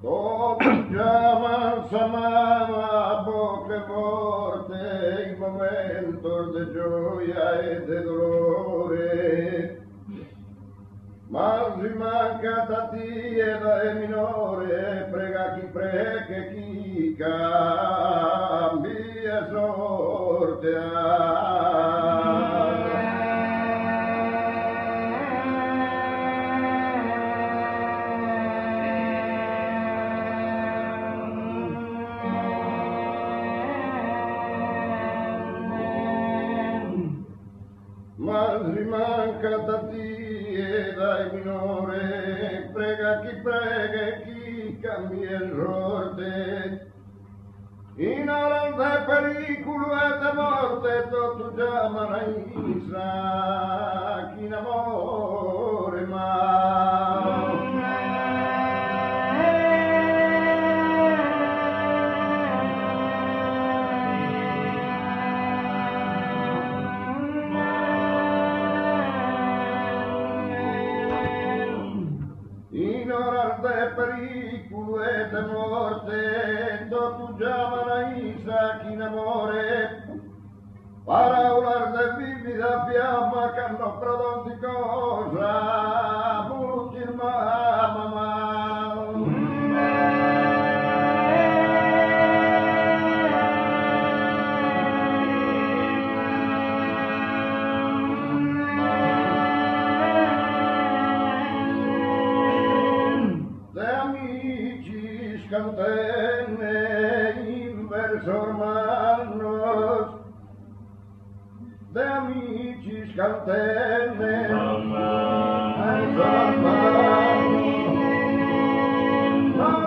Todo llama, amaba poche volte in momentos de gioia e de dolore, ma si manca da tie da minore, prega chi prega e chi cambia sorte. Ma rimanca da Dio dai minore, prega chi prega e chi cambia il sorte. In hora de pericolo e de morte, tutto già manaisa, chi n'amore ma. In hora de pericolo e de morte, tu chiamano Isa chi in amore, paraular de vivida fiamma che non prodon di cosa, mutir mamma. Cantene inverso hermanos, de amicis cantene inverso hermanos, non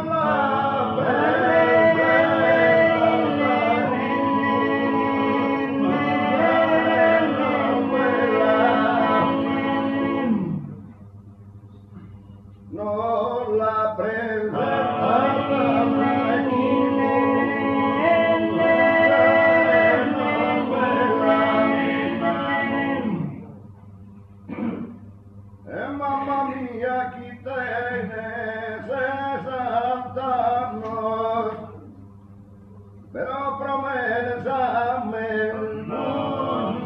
la mamma mia chi tiene 60 anni, però promessa a me non sarà.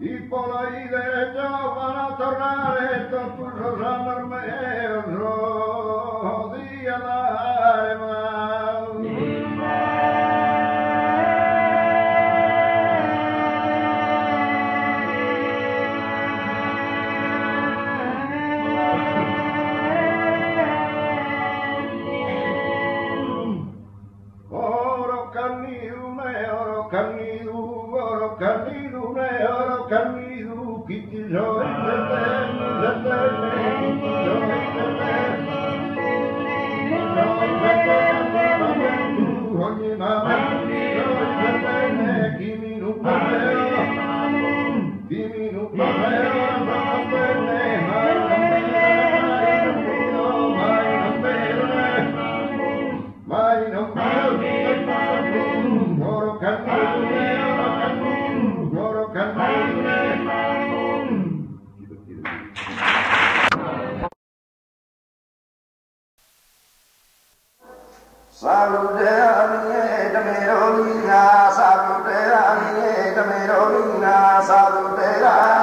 I polaide giovano a tornare, tutto lo sanno ormai, non di andare mai. Oro cannidume, oro cannidu, oro cannidune, oro cannidu, chi ti sono ogni mamma, chi mi non parlerà, chi mi non parlerà, mai non oro cannidune, oro cannidune. Salute a niente merolina, salute a niente merolina, salute a